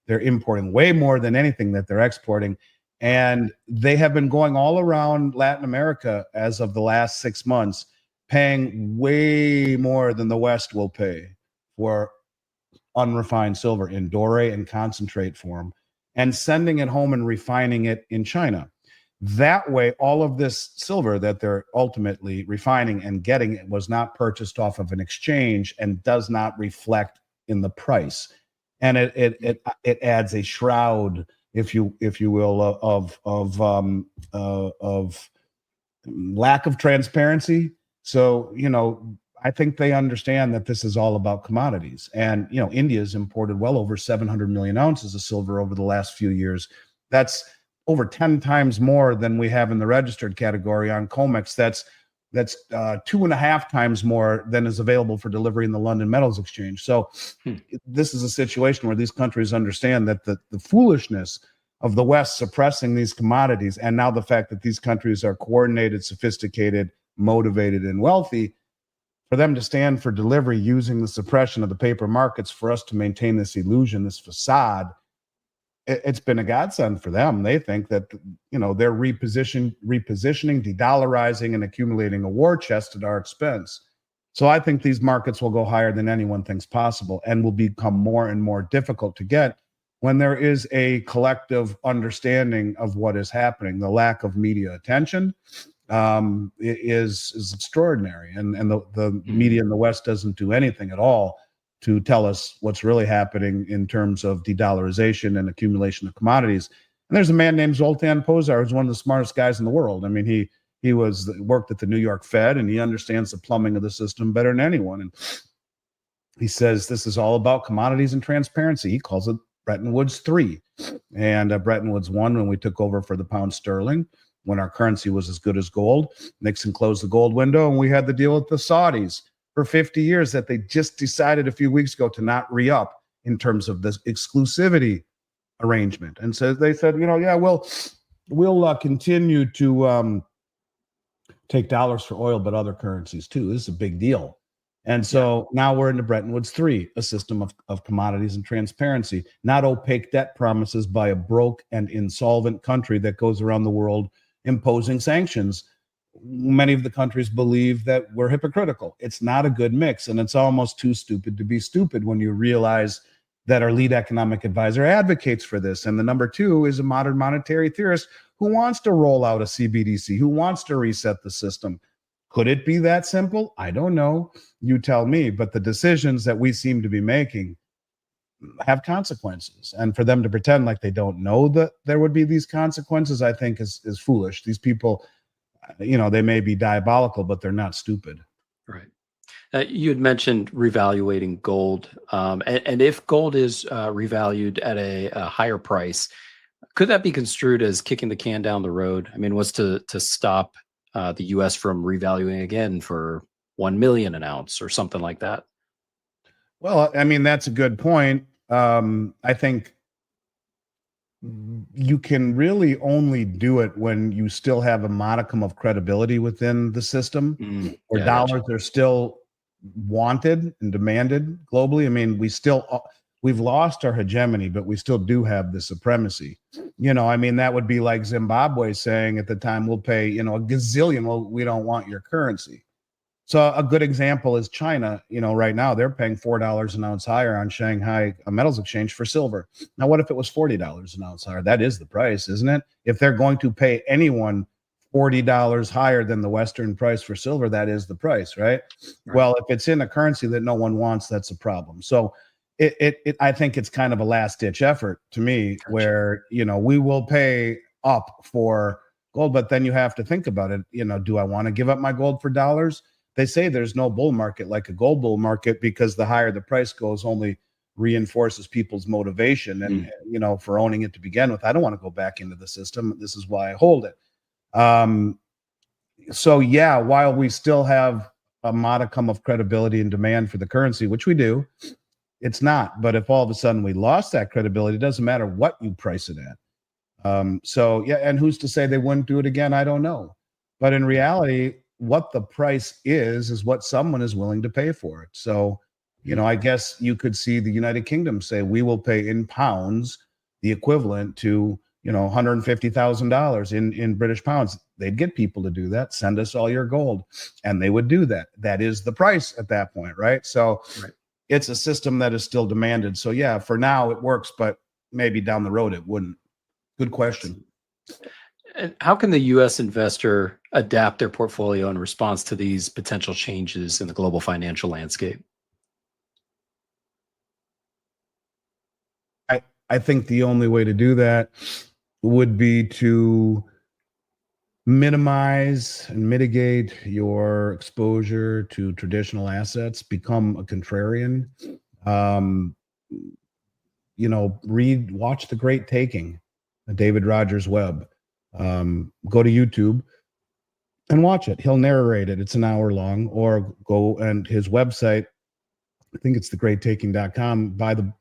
S3: They're importing way more than anything that they're exporting. And they have been going all around Latin America as of the last 6 months, paying way more than the West will pay for unrefined silver in doré and concentrate form, and sending it home and refining it in China. That way, all of this silver that they're ultimately refining and getting it was not purchased off of an exchange and does not reflect in the price. And it adds a shroud, if you will, of lack of transparency. So, I think they understand that this is all about commodities. And, India's imported well over 700 million ounces of silver over the last few years. That's over 10 times more than we have in the registered category on COMEX. That's 2.5 times more than is available for delivery in the London Metals Exchange. So this is a situation where these countries understand that the foolishness of the West suppressing these commodities, and now the fact that these countries are coordinated, sophisticated, motivated, and wealthy, for them to stand for delivery using the suppression of the paper markets for us to maintain this illusion, this facade, it's been a godsend for them. They think that, they're repositioning, de-dollarizing, and accumulating a war chest at our expense. So I think these markets will go higher than anyone thinks possible and will become more and more difficult to get when there is a collective understanding of what is happening. The lack of media attention is extraordinary. And the media in the West doesn't do anything at all to tell us what's really happening in terms of de-dollarization and accumulation of commodities. And there's a man named Zoltan Pozsar, who's one of the smartest guys in the world. I mean, he worked at the New York Fed, and he understands the plumbing of the system better than anyone. And he says this is all about commodities and transparency. He calls it Bretton Woods 3. And Bretton Woods 1, when we took over for the pound sterling, when our currency was as good as gold. Nixon closed the gold window, and we had to deal with the Saudis for 50 years that they just decided a few weeks ago to not re-up in terms of this exclusivity arrangement. And so they said, we'll continue to take dollars for oil, but other currencies too. This is a big deal. And so now we're into Bretton Woods 3, a system of commodities and transparency, not opaque debt promises by a broke and insolvent country that goes around the world imposing sanctions. Many of the countries believe that we're hypocritical. It's not a good mix, and it's almost too stupid to be stupid when you realize that our lead economic advisor advocates for this. And the number two is a modern monetary theorist who wants to roll out a CBDC, who wants to reset the system. Could it be that simple? I don't know. You tell me. But the decisions that we seem to be making have consequences. And for them to pretend like they don't know that there would be these consequences, I think is foolish. These people, they may be diabolical, but they're not stupid.
S2: Right. You had mentioned revaluating gold. And if gold is revalued at a higher price, could that be construed as kicking the can down the road? I mean, what's to stop the U.S. from revaluing again for 1 million an ounce or something like that?
S3: Well, I mean, that's a good point. I think you can really only do it when you still have a modicum of credibility within the system, or dollars are still wanted and demanded globally. I mean, we've lost our hegemony, but we still do have the supremacy. I mean, that would be like Zimbabwe saying at the time, we'll pay, a gazillion. Well, we don't want your currency. So a good example is China. Right now they're paying $4 an ounce higher on Shanghai Metals Exchange for silver. Now, what if it was $40 an ounce higher? That is the price, isn't it? If they're going to pay anyone $40 higher than the Western price for silver, that is the price, right? Well, if it's in a currency that no one wants, that's a problem. So I think it's kind of a last ditch effort to me, where, we will pay up for gold, but then you have to think about it. Do I want to give up my gold for dollars? They say there's no bull market like a gold bull market, because the higher the price goes only reinforces people's motivation and, for owning it to begin with. I don't want to go back into the system. This is why I hold it. So yeah, while we still have a modicum of credibility and demand for the currency, which we do, it's not. But if all of a sudden we lost that credibility, it doesn't matter what you price it at. So yeah, and who's to say they wouldn't do it again? I don't know. But in reality, what the price is what someone is willing to pay for it. So, I guess you could see the United Kingdom say, we will pay in pounds the equivalent to $150,000 in British pounds. They'd get people to do that. Send us all your gold, and they would do that. That is the price at that point, right? So
S2: Right.
S3: It's a system that is still demanded. So yeah, for now it works, but maybe down the road it wouldn't. Good question.
S2: And how can the U.S. investor adapt their portfolio in response to these potential changes in the global financial landscape?
S3: I think the only way to do that would be to minimize and mitigate your exposure to traditional assets, become a contrarian. Watch The Great Taking, David Rogers Webb. Go to YouTube and watch it. He'll narrate it. It's an hour long. Or go and his website, I think it's thegreattaking.com.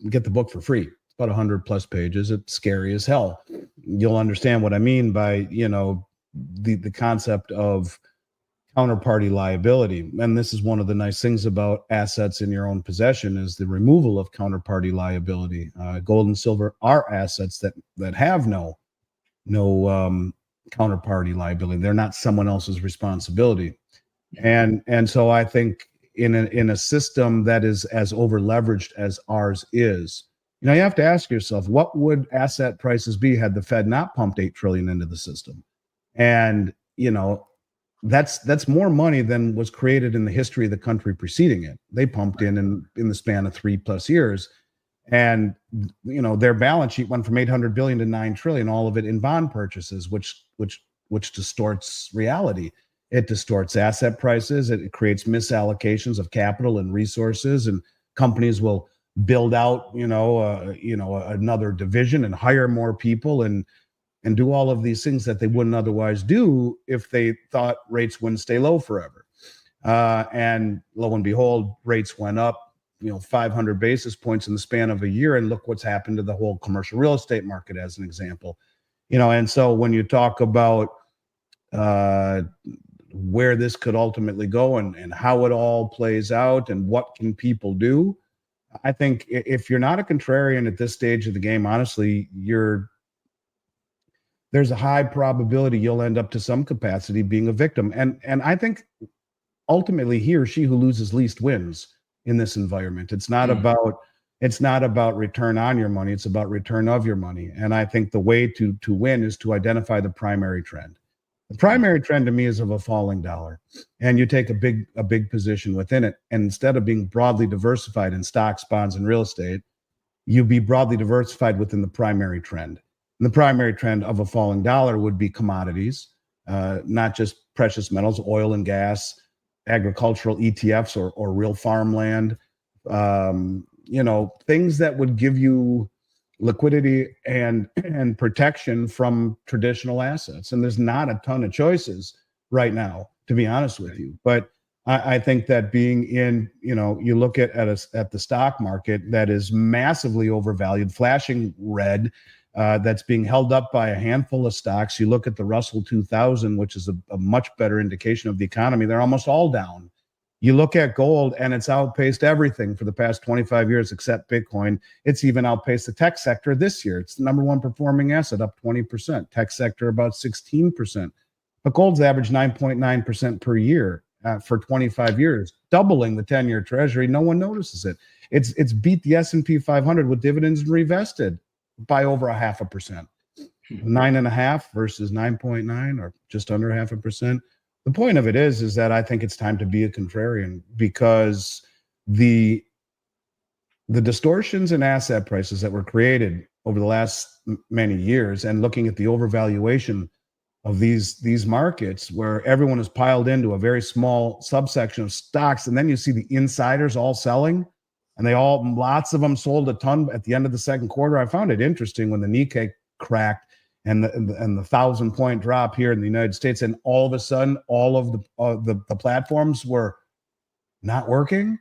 S3: Get the book for free. It's about 100 plus pages. It's scary as hell. You'll understand what I mean by, the concept of counterparty liability. And this is one of the nice things about assets in your own possession is the removal of counterparty liability. Gold and silver are assets that have no counterparty liability. They're not someone else's responsibility. And so I think in a system that is as over leveraged as ours is, you have to ask yourself, what would asset prices be had the Fed not pumped $8 trillion into the system? And that's more money than was created in the history of the country preceding it. They pumped in the span of 3+ years, and their balance sheet went from 800 billion to 9 trillion, all of it in bond purchases, which distorts reality. It distorts asset prices. It creates misallocations of capital and resources, and companies will build out another division and hire more people and do all of these things that they wouldn't otherwise do if they thought rates wouldn't stay low forever. And lo and behold, rates went up, 500 basis points in the span of a year. And look what's happened to the whole commercial real estate market as an example. And so when you talk about where this could ultimately go and how it all plays out and what can people do, I think if you're not a contrarian at this stage of the game, honestly, there's a high probability you'll end up to some capacity being a victim. And I think ultimately he or she who loses least wins in this environment. It's not about return on your money. It's about return of your money. And I think the way to win is to identify the primary trend. The primary trend to me is of a falling dollar, and you take a big position within it. And instead of being broadly diversified in stocks, bonds, and real estate, you be broadly diversified within the primary trend. And the primary trend of a falling dollar would be commodities, not just precious metals, oil and gas, agricultural ETFs or real farmland, things that would give you liquidity and protection from traditional assets. And there's not a ton of choices right now, to be honest with you. But I think that being in, you look at the stock market that is massively overvalued, flashing red, that's being held up by a handful of stocks. You look at the Russell 2000, which is a much better indication of the economy. They're almost all down. You look at gold, and it's outpaced everything for the past 25 years except Bitcoin. It's even outpaced the tech sector this year. It's the number one performing asset, up 20%. Tech sector about 16%. But gold's averaged 9.9% per year for 25 years, doubling the 10-year treasury. No one notices it. It's beat the S&P 500 with dividends and revested by over 0.5%. 9.5 versus 9.9, or just under 0.5%. The point of it is that I think it's time to be a contrarian, because the distortions in asset prices that were created over the last many years, and looking at the overvaluation of these markets where everyone is piled into a very small subsection of stocks, and then you see the insiders all selling, and lots of them sold a ton at the end of the second quarter. I found it interesting when the Nikkei cracked and the 1,000-point drop here in the United States, and all of a sudden, all of the platforms were not working.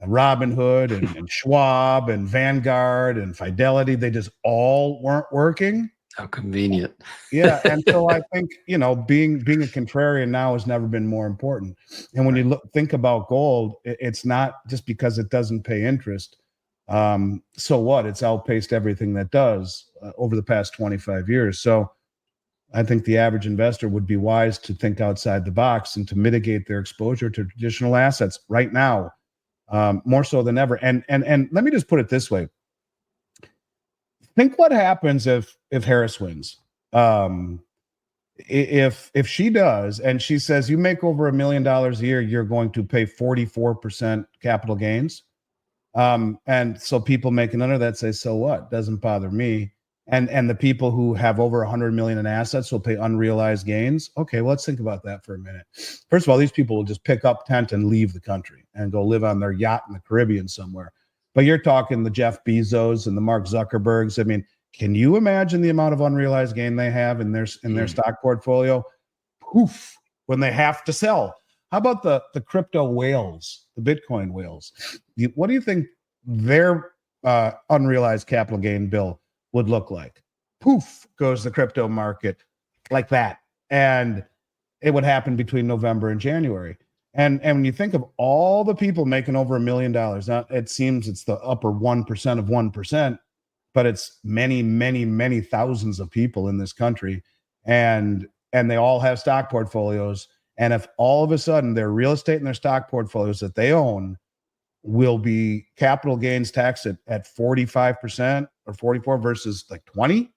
S3: Robinhood and Schwab and Vanguard and Fidelity, they just all weren't working.
S2: How convenient.
S3: Yeah, and so I think being a contrarian now has never been more important. And when you think about gold, it's not just because it doesn't pay interest. So what? It's outpaced everything that does over the past 25 years. So I think the average investor would be wise to think outside the box and to mitigate their exposure to traditional assets right now, more so than ever. And let me just put it this way. Think what happens if Harris wins. If she does, and she says you make over $1 million a year, you're going to pay 44% capital gains. And so people making under that say, so what? Doesn't bother me. And the people who have over 100 million in assets will pay unrealized gains. Okay, well, let's think about that for a minute. First of all, these people will just pick up tent and leave the country and go live on their yacht in the Caribbean somewhere. But you're talking the Jeff Bezos and the Mark Zuckerbergs. I mean, can you imagine the amount of unrealized gain they have in their stock portfolio? Poof, when they have to sell. How about the crypto whales, the Bitcoin whales? What do you think their unrealized capital gain bill would look like? Poof goes the crypto market like that. And it would happen between November and January. And when you think of all the people making over $1 million, now it seems it's the upper 1% of 1%, but it's many, many, many thousands of people in this country. And they all have stock portfolios. And if all of a sudden their real estate and their stock portfolios that they own will be capital gains taxed at 45% or 44 versus like 20,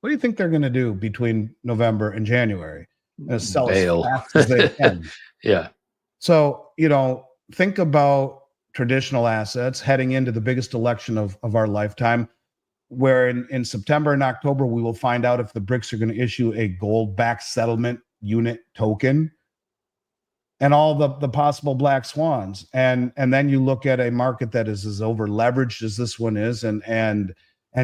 S3: what do you think they're going to do between November and January? Sell as fast as they can.
S2: Yeah.
S3: So, think about traditional assets heading into the biggest election of our lifetime, where in September and October, we will find out if the BRICS are going to issue a gold-backed settlement unit token and all the possible black swans. And then you look at a market that is as over-leveraged as this one is and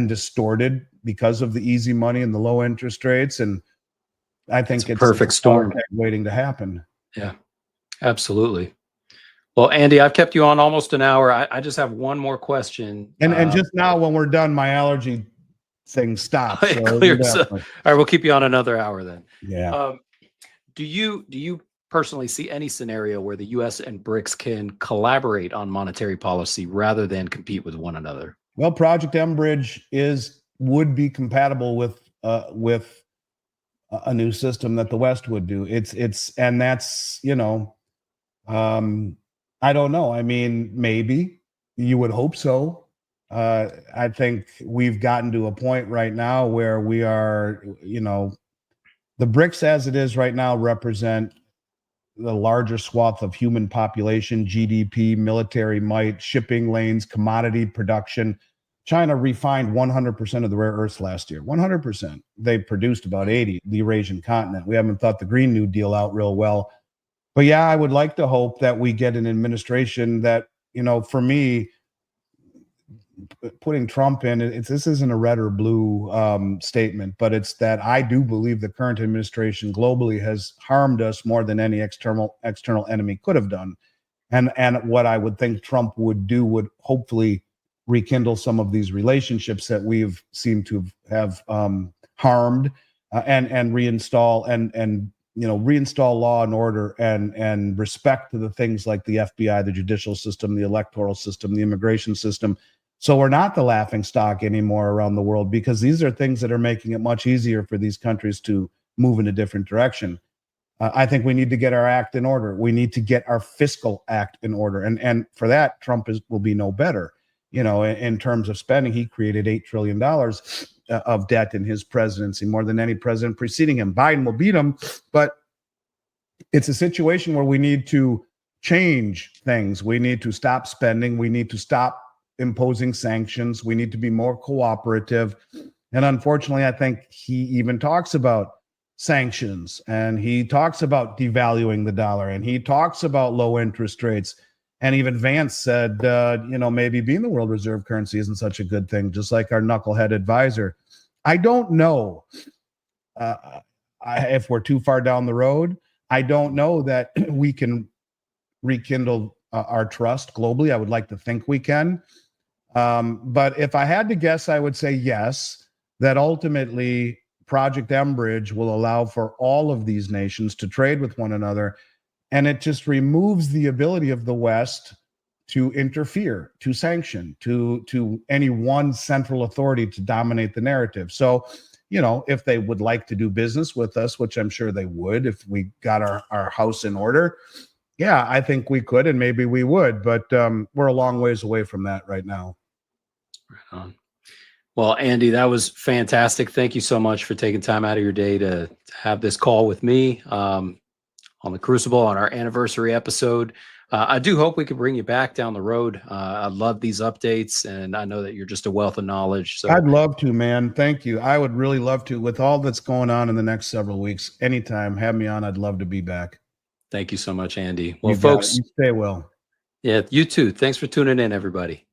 S3: distorted because of the easy money and the low interest rates. And I think it's a
S2: perfect storm
S3: waiting to happen.
S2: Yeah. Absolutely. Well, Andy, I've kept you on almost an hour. I just have one more question.
S3: And just now when we're done, my allergy thing stops.
S2: So all right, we'll keep you on another hour then.
S3: Yeah.
S2: Do you personally see any scenario where the U.S. and BRICS can collaborate on monetary policy rather than compete with one another?
S3: Well, Project Enbridge would be compatible with a new system that the West would do. And that's, I don't know. I mean, maybe you would hope so. I think we've gotten to a point right now where we are, the BRICS as it is right now represent the larger swath of human population, GDP, military might, shipping lanes, commodity production. China refined 100% of the rare earths last year. 100%. They produced about 80, the Eurasian continent. We haven't thought the Green New Deal out real well. But yeah, I would like to hope that we get an administration that, for me, putting Trump in, this isn't a red or blue statement, but it's that I do believe the current administration globally has harmed us more than any external enemy could have done. And what I would think Trump would do would hopefully rekindle some of these relationships that we've seemed to have harmed and reinstall and reinstall law and order and respect to the things like the FBI, the judicial system, the electoral system, the immigration system. So we're not the laughing stock anymore around the world, because these are things that are making it much easier for these countries to move in a different direction. I think we need to get our act in order. We need to get our fiscal act in order. And for that, Trump will be no better. In terms of spending, he created $8 trillion of debt in his presidency, more than any president preceding him. Biden will beat him, but it's a situation where we need to change things. We need to stop spending. We need to stop imposing sanctions. We need to be more cooperative. And unfortunately, I think he even talks about sanctions, and he talks about devaluing the dollar, and he talks about low interest rates. And even Vance said, maybe being the world reserve currency isn't such a good thing, just like our knucklehead advisor. I don't know if we're too far down the road. I don't know that we can rekindle our trust globally. I would like to think we can. But if I had to guess, I would say yes, that ultimately Project Enbridge will allow for all of these nations to trade with one another. And it just removes the ability of the West to interfere, to sanction, to any one central authority to dominate the narrative. So, you know, if they would like to do business with us, which I'm sure they would if we got our house in order, yeah, I think we could, and maybe we would, but we're a long ways away from that right now.
S2: Right on. Well, Andy, that was fantastic. Thank you so much for taking time out of your day to have this call with me on the Crucible on our anniversary episode. I do hope we can bring you back down the road. I love these updates, and I know that you're just a wealth of knowledge. So
S3: I'd love to, man. Thank you. I would really love to. With all that's going on in the next several weeks, anytime, have me on. I'd love to be back.
S2: Thank you so much, Andy. Well,
S3: You got
S2: folks,
S3: it. You stay well.
S2: Yeah, you too. Thanks for tuning in, everybody.